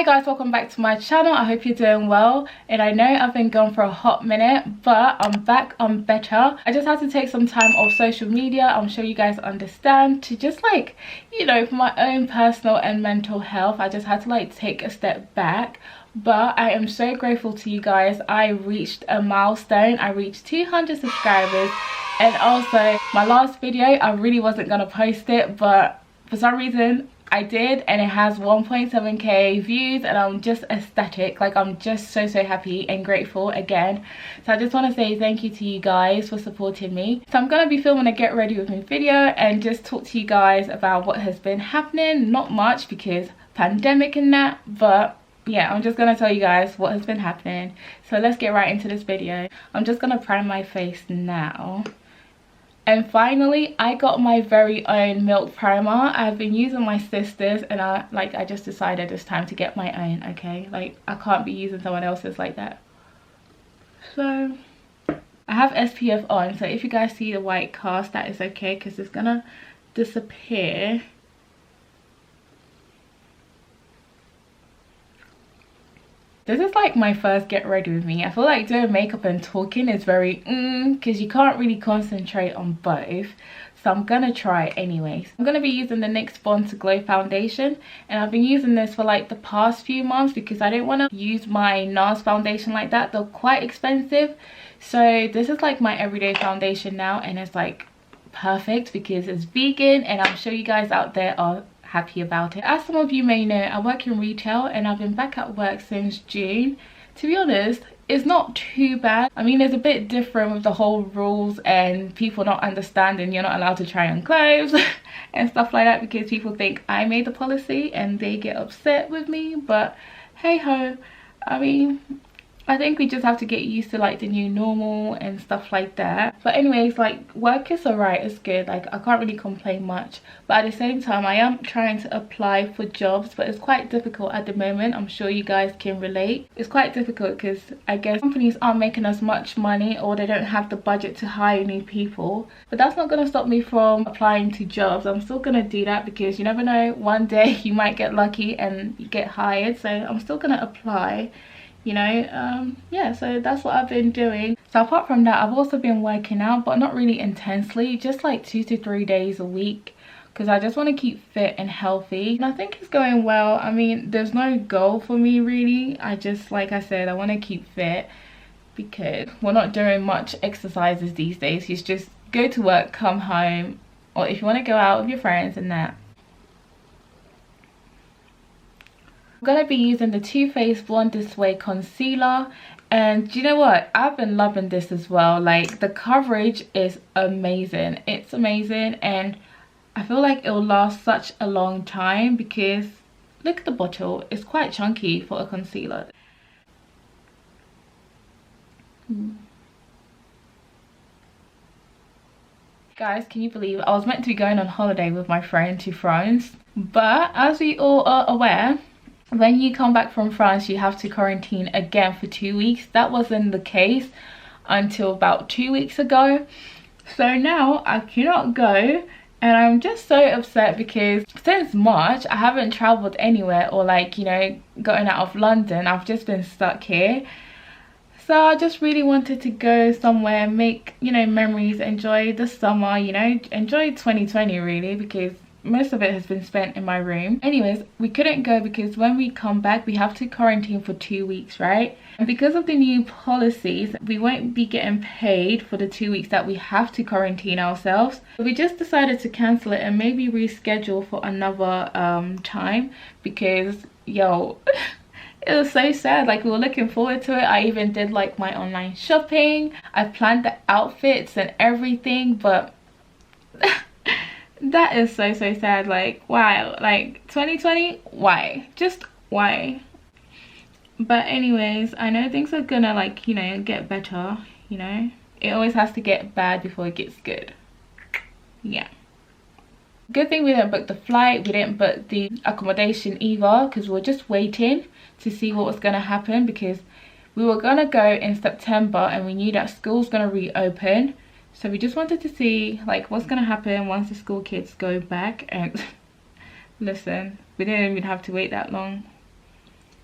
Hi guys, welcome back to my channel. I hope you're doing well, and I know I've been gone for a hot minute, but I'm back, I'm better. I just had to take some time off social media. I'm sure you guys understand, to just like, you know, for my own personal and mental health. I just had to like take a step back, but I am so grateful to you guys. I reached a milestone. I reached 200 subscribers, and also my last video, I really wasn't gonna post it, but for some reason I did, and it has 1.7k views, and I'm just ecstatic. Like, I'm just so happy and grateful again. So I just want to say thank you to you guys for supporting me. So I'm going to be filming a get ready with me video and just talk to you guys about what has been happening. Not much because pandemic and that, but yeah, I'm just going to tell you guys what has been happening. So let's get right into this video. I'm just going to prime my face now. And finally, I got my very own milk primer. I've been using my sister's, and I just decided it's time to get my own, okay? Like, I can't be using someone else's like that. So I have SPF on, so if you guys see the white cast, that is okay, because it's gonna disappear. This is like my first get ready with me. I feel like doing makeup and talking is very because you can't really concentrate on both. So I'm gonna try it anyways. I'm gonna be using the NYX Born to Glow foundation, and I've been using this for like the past few months because I didn't want to use my NARS foundation like that. They're quite expensive. So this is like my everyday foundation now, and it's like perfect because it's vegan, and I'm sure you guys out there are happy about it. As some of you may know, I work in retail, and I've been back at work since June. To be honest, it's not too bad. I mean, it's a bit different with the whole rules and people not understanding you're not allowed to try on clothes and stuff like that, because people think I made the policy and they get upset with me. But hey ho, I mean, I think we just have to get used to like the new normal and stuff like that. But anyways, like, work is alright, it's good. Like, I can't really complain much, but at the same time I am trying to apply for jobs, but it's quite difficult at the moment. I'm sure you guys can relate. It's quite difficult because I guess companies aren't making as much money, or they don't have the budget to hire new people. But that's not going to stop me from applying to jobs. I'm still going to do that because you never know, one day you might get lucky and you get hired. So I'm still going to apply, you know. Yeah, so that's what I've been doing. So apart from that, I've also been working out, but not really intensely, just like 2 to 3 days a week, because I just want to keep fit and healthy, and I think it's going well. I mean, there's no goal for me really. I just, like I said, I want to keep fit because we're not doing much exercises these days. You just go to work, come home, or if you want to go out with your friends and that. I'm gonna be using the Too Faced Blonde This Way concealer, and do you know what, I've been loving this as well. Like, the coverage is amazing. It's amazing, and I feel like it'll last such a long time because look at the bottle, it's quite chunky for a concealer. Guys, can you believe I was meant to be going on holiday with my friend to France, but as we all are aware, when you come back from France, you have to quarantine again for 2 weeks. That wasn't the case until about 2 weeks ago. So now I cannot go, and I'm just so upset because since March, I haven't traveled anywhere or like, you know, gotten out of London. I've just been stuck here. So I just really wanted to go somewhere, make, you know, memories, enjoy the summer, you know, enjoy 2020 really, because most of it has been spent in my room. Anyways, we couldn't go because when we come back we have to quarantine for 2 weeks, right? And because of the new policies, we won't be getting paid for the 2 weeks that we have to quarantine ourselves. So we just decided to cancel it and maybe reschedule for another time, because yo it was so sad. Like, we were looking forward to it. I even did like my online shopping, I planned the outfits and everything, but that is so sad. Like, wow, like 2020, why? Just why? But anyways, I know things are gonna, like, you know, get better. You know, it always has to get bad before it gets good. Yeah, good thing we didn't book the flight, we didn't book the accommodation either, because we were just waiting to see what was gonna happen, because we were gonna go in September and we knew that school's gonna reopen. So we just wanted to see like what's gonna happen once the school kids go back. And listen, we didn't even have to wait that long.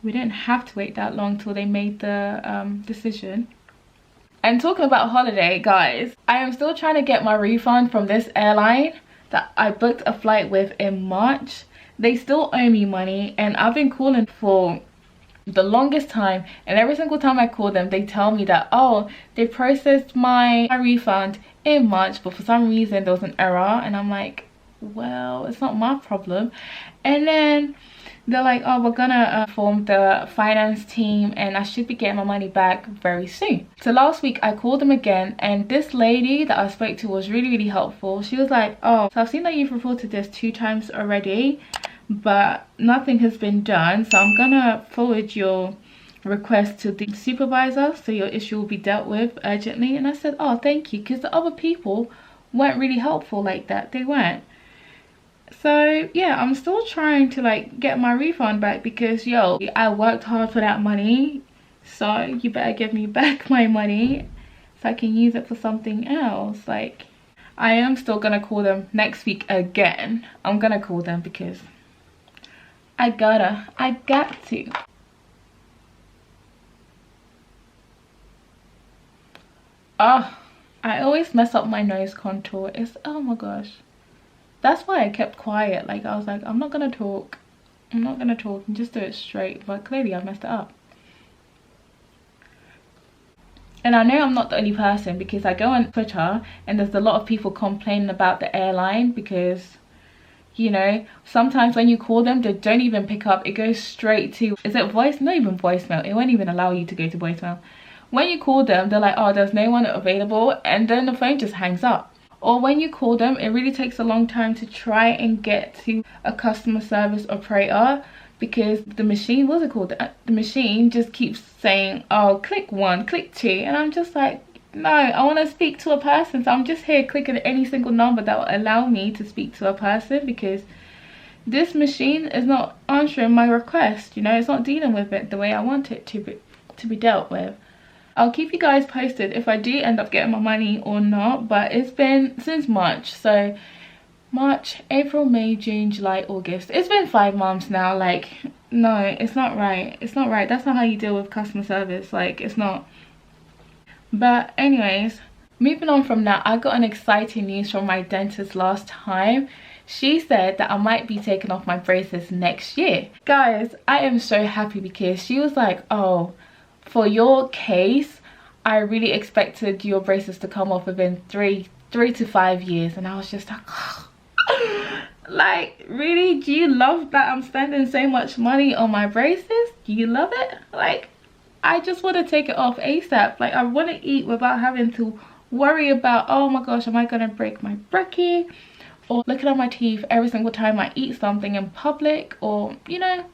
we didn't have to wait that long till they made the decision. And talking about holiday, guys, I am still trying to get my refund from this airline that I booked a flight with in March. They still owe me money, and I've been calling for the longest time, and every single time I call them, they tell me that, oh, they processed my refund in March, but for some reason there was an error. And I'm like, well, it's not my problem. And then they're like, oh, we're gonna form the finance team, and I should be getting my money back very soon. So last week I called them again, and this lady that I spoke to was really helpful. She was like, oh, so I've seen that you've reported this 2 times already, but nothing has been done, so I'm gonna forward your request to the supervisor so your issue will be dealt with urgently. And I said, oh, thank you, because the other people weren't really helpful like that. They weren't. So yeah, I'm still trying to like get my refund back, because yo, I worked hard for that money, so you better give me back my money so I can use it for something else. Like, I am still gonna call them next week again. I'm gonna call them because I got to. Oh, I always mess up my nose contour. It's, oh my gosh. That's why I kept quiet. Like, I was like, I'm not gonna talk and just do it straight. But clearly I messed it up. And I know I'm not the only person, because I go on Twitter and there's a lot of people complaining about the airline, because, you know, sometimes when you call them, they don't even pick up. It goes straight to, is it voice? Not even voicemail. It won't even allow you to go to voicemail. When you call them, they're like, oh, there's no one available, and then the phone just hangs up. Or when you call them, it really takes a long time to try and get to a customer service operator, because the machine, what's it called? The machine just keeps saying, oh, click 1, click 2. And I'm just like, no, I want to speak to a person. So I'm just here clicking any single number that will allow me to speak to a person, because this machine is not answering my request. You know, it's not dealing with it the way I want it to be dealt with. I'll keep you guys posted if I do end up getting my money or not, but it's been since March. So March, April, May, June, July, August. It's been 5 months now. Like, no, it's not right. It's not right. That's not how you deal with customer service. Like, it's not. But anyways, moving on from that, I got an exciting news from my dentist last time. She said that I might be taking off my braces next year. Guys, I am so happy, because she was like, oh, for your case, I really expected your braces to come off within 3 to 5 years. And I was just like, oh. Like, really? Do you love that I'm spending so much money on my braces? Do you love it? Like, I just want to take it off ASAP. Like, I want to eat without having to worry about, oh my gosh, am I going to break my brekkie? Or looking at my teeth every single time I eat something in public. Or, you know,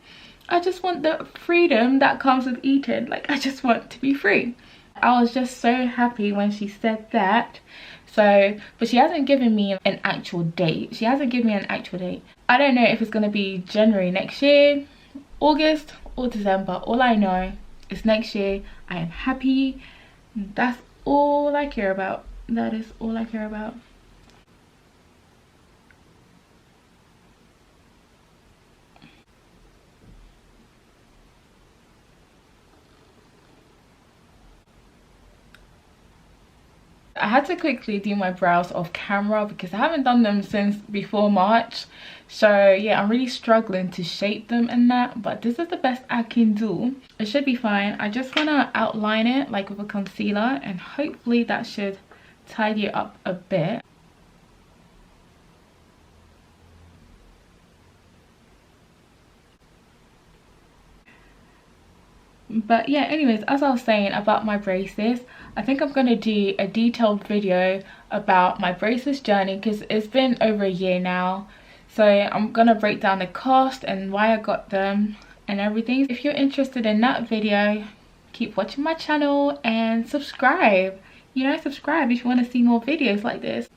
I just want the freedom that comes with eating. Like, I just want to be free. I was just so happy when she said that. So, but she hasn't given me an actual date. She hasn't given me an actual date. I don't know if it's going to be January next year, August, or December. All I know is next year. I am happy. That's all I care about. That is all I care about. I had to quickly do my brows off camera because I haven't done them since before March. So yeah, I'm really struggling to shape them and that, but this is the best I can do. It should be fine. I just want to outline it like with a concealer, and hopefully that should tidy it up a bit. But yeah, anyways, as I was saying about my braces, I think I'm going to do a detailed video about my braces journey because it's been over a year now. So I'm going to break down the cost and why I got them and everything. If you're interested in that video, keep watching my channel and subscribe. You know, subscribe if you want to see more videos like this.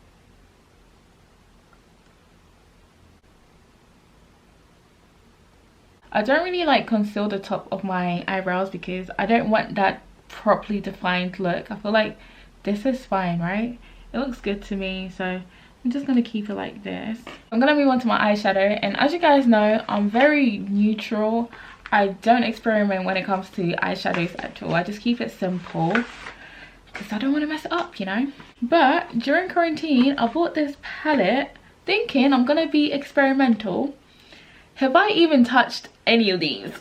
I don't really like conceal the top of my eyebrows because I don't want that properly defined look. I feel like this is fine, right? It looks good to me, so I'm just going to keep it like this. I'm going to move on to my eyeshadow, and as you guys know, I'm very neutral. I don't experiment when it comes to eyeshadows at all. I just keep it simple because I don't want to mess it up, you know. But during quarantine, I bought this palette thinking I'm gonna be experimental. Have I even touched any of these?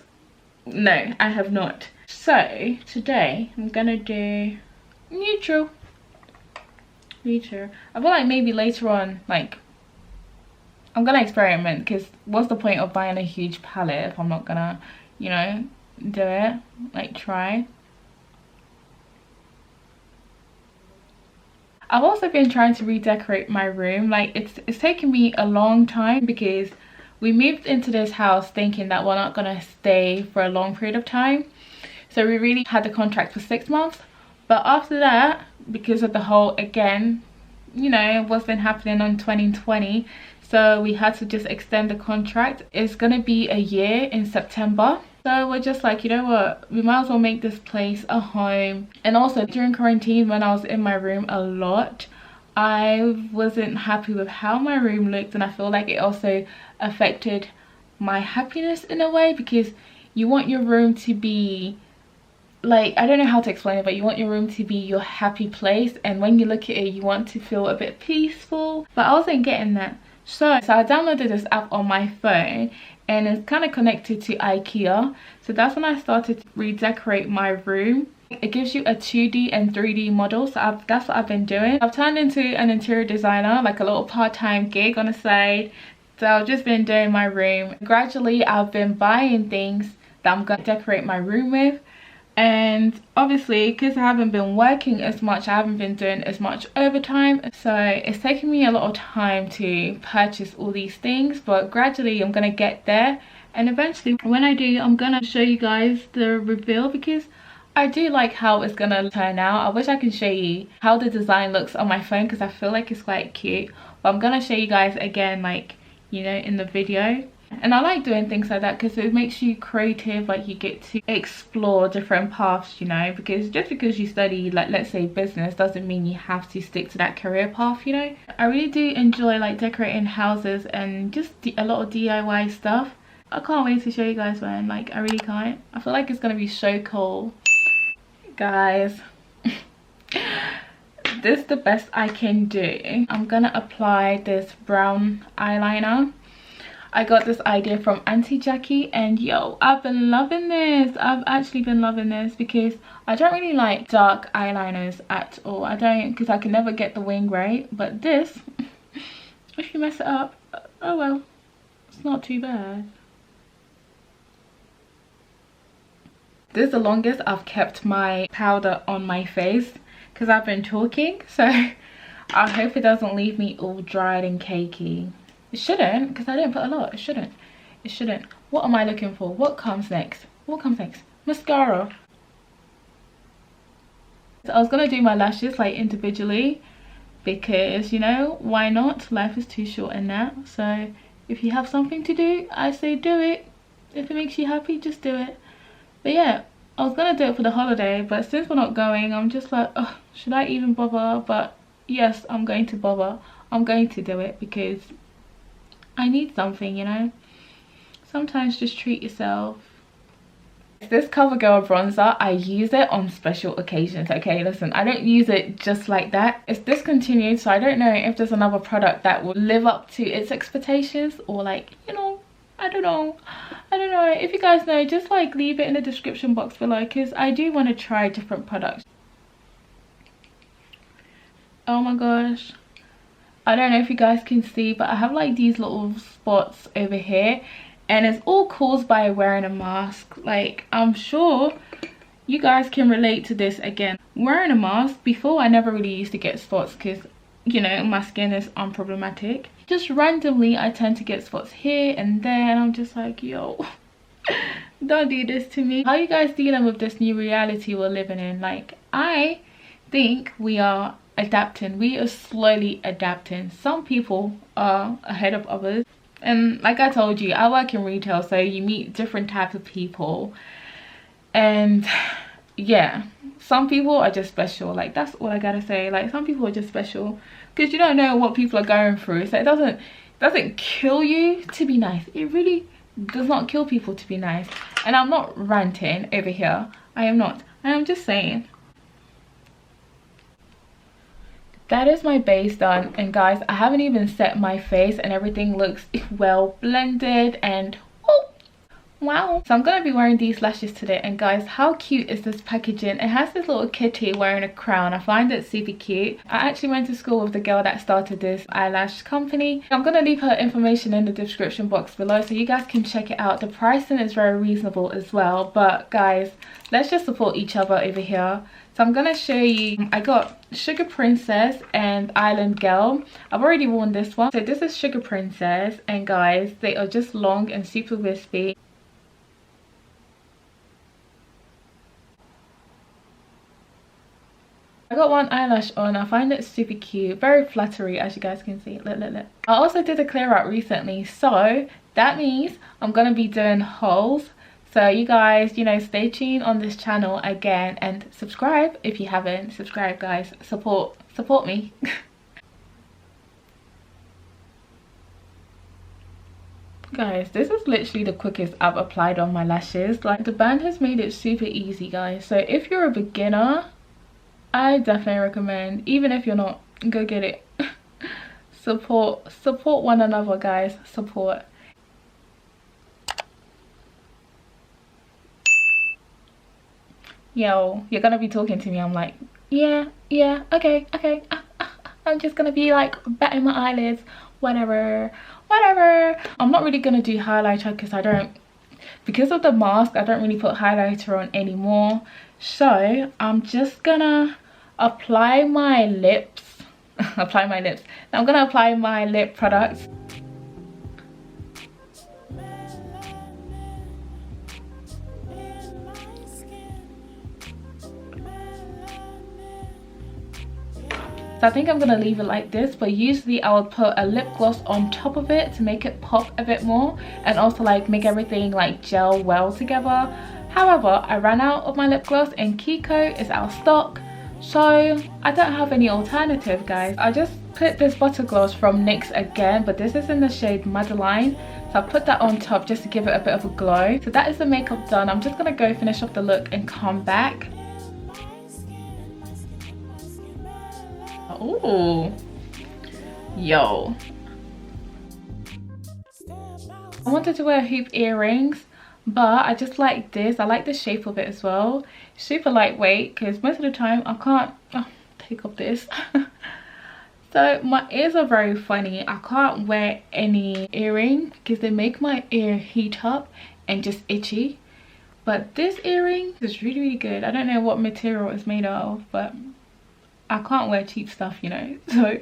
No, I have not. So today I'm gonna do neutral. I feel like maybe later on, like, I'm gonna experiment, because what's the point of buying a huge palette if I'm not gonna, you know, do it, like, try. I've also been trying to redecorate my room. Like, it's taken me a long time because we moved into this house thinking that we're not gonna stay for a long period of time. So we really had the contract for 6 months. But after that, because of the whole, again, you know, what's been happening on 2020, so we had to just extend the contract. It's gonna be a year in September. So we're just like, you know what, we might as well make this place a home. And also during quarantine, when I was in my room a lot, I wasn't happy with how my room looked, and I feel like it also affected my happiness in a way, because you want your room to be, like, I don't know how to explain it, but you want your room to be your happy place, and when you look at it you want to feel a bit peaceful. But I wasn't getting that. So I downloaded this app on my phone, and it's kind of connected to IKEA. So that's when I started to redecorate my room. It gives you a 2D and 3D model, so that's what I've been doing. I've turned into an interior designer, like a little part-time gig on the side. So I've just been doing my room. Gradually I've been buying things that I'm gonna decorate my room with. And obviously, because I haven't been working as much, I haven't been doing as much overtime, so it's taken me a lot of time to purchase all these things. But gradually I'm gonna get there, and eventually when I do, I'm gonna show you guys the reveal, because I do like how it's gonna turn out. I wish I can show you how the design looks on my phone, because I feel like it's quite cute, but I'm gonna show you guys again, like, you know, in the video. And I like doing things like that because it makes you creative. Like, you get to explore different paths, you know, because just because you study, like, let's say business, doesn't mean you have to stick to that career path, you know. I really do enjoy, like, decorating houses and just a lot of DIY stuff. I can't wait to show you guys when, like, I really can't. I feel like it's gonna be so cool, guys. This is the best I can do. I'm gonna apply this brown eyeliner. I got this idea from Auntie Jackie, and yo, I've been loving this. I've actually been loving this because I don't really like dark eyeliners at all. I don't, because I can never get the wing right. But this, if you mess it up, oh well, it's not too bad. This is the longest I've kept my powder on my face because I've been talking. So I hope it doesn't leave me all dried and cakey. It shouldn't, because I didn't put a lot. It shouldn't. It shouldn't. What am I looking for? What comes next? What comes next? Mascara. So I was going to do my lashes, like, individually, because, you know, why not? Life is too short in that. So if you have something to do, I say do it. If it makes you happy, just do it. But yeah, I was going to do it for the holiday, but since we're not going, I'm just like, oh, should I even bother? But yes, I'm going to bother. I'm going to do it because I need something, you know. Sometimes just treat yourself. This CoverGirl bronzer, I use it on special occasions. Okay, listen, I don't use it just like that. It's discontinued, so I don't know if there's another product that will live up to its expectations, or, like, you know, I don't know. If you guys know, just, like, leave it in the description box below, because I do want to try different products. Oh my gosh, I don't know if you guys can see, but I have, like, these little spots over here, and it's all caused by wearing a mask. Like, I'm sure you guys can relate to this. Again, wearing a mask, before I never really used to get spots because, you know, my skin is unproblematic. Just randomly I tend to get spots here and there, and I'm just like, yo, don't do this to me. How are you guys dealing with this new reality we're living in? Like, I think we are adapting. We are slowly adapting. Some people are ahead of others, and like I told you, I work in retail, so you meet different types of people, and yeah, some people are just special. Like, that's all I gotta say. Like, some people are just special because you don't know what people are going through, so it doesn't kill you to be nice. It really does not kill people to be nice. And I'm not ranting over here. I am not. I am just saying. That is my base done, and guys, I haven't even set my face and everything looks well blended and oh wow. So I'm gonna be wearing these lashes today, and guys, how cute is this packaging? It has this little kitty wearing a crown. I find it super cute. I actually went to school with the girl that started this eyelash company. I'm gonna leave her information in the description box below so you guys can check it out. The pricing is very reasonable as well, but guys, let's just support each other over here. So I'm gonna show you, I got Sugar Princess and Island Girl. I've already worn this one. So this is Sugar Princess, and guys, they are just long and super wispy. I got one eyelash on. I find it super cute, very fluttery, as you guys can see. Look, look, look. I also did a clear out recently, so that means I'm gonna be doing hauls. So you guys, you know, stay tuned on this channel again, and subscribe if you haven't. Subscribe, guys. Support me. Guys, this is literally the quickest I've applied on my lashes. Like, the band has made it super easy, guys. So if you're a beginner, I definitely recommend. Even if you're not, go get it. Support one another, guys. Support. Yo, you're gonna be talking to me. I'm like, yeah, okay. I'm just gonna be like batting my eyelids, whatever. I'm not really gonna do highlighter because of the mask, I don't really put highlighter on anymore. So I'm just gonna apply my lips. Now I'm gonna apply my lip products. So I think I'm gonna leave it like this, but usually I would put a lip gloss on top of it to make it pop a bit more, and also like make everything like gel well together. However, I ran out of my lip gloss and Kiko is out of stock, so I don't have any alternative, guys. I just put this butter gloss from NYX again, but this is in the shade Madeleine. So I put that on top just to give it a bit of a glow. So that is the makeup done. I'm just gonna go finish off the look and come back. Ooh, yo, I wanted to wear hoop earrings, but I just like this. I like the shape of it as well. Super lightweight, because most of the time I can't take off this. So my ears are very funny. I can't wear any earring because they make my ear heat up and just itchy. But this earring is really good. I don't know what material it's made out of, but I can't wear cheap stuff, you know. So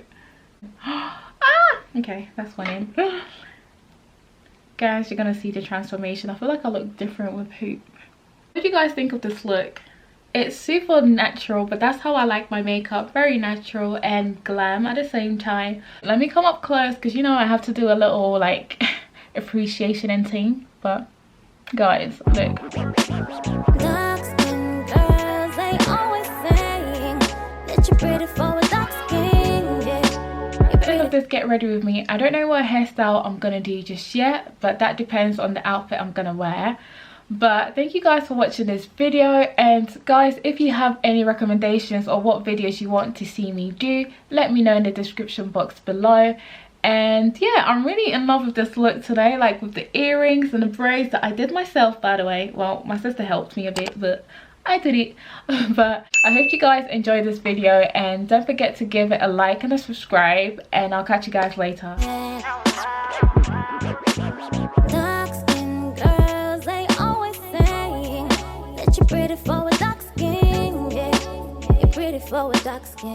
okay, that's funny. Guys, you're gonna see the transformation. I feel like I look different with hoop. What do you guys think of this look? It's super natural, but that's how I like my makeup. Very natural and glam at the same time. Let me come up close because you know I have to do a little like appreciation and thing. But guys, look. This get ready with me. I don't know what hairstyle I'm gonna do just yet, but that depends on the outfit I'm gonna wear. But thank you guys for watching this video, and guys, if you have any recommendations or what videos you want to see me do, let me know in the description box below. And yeah, I'm really in love with this look today, like with the earrings and the braids that I did myself, by the way. Well, my sister helped me a bit, but I did it. But I hope you guys enjoyed this video, and don't forget to give it a like and a subscribe, and I'll catch you guys later. DarkSkin girls, they always say that you're pretty for a dark skin. Yeah, you're pretty for a dark skin.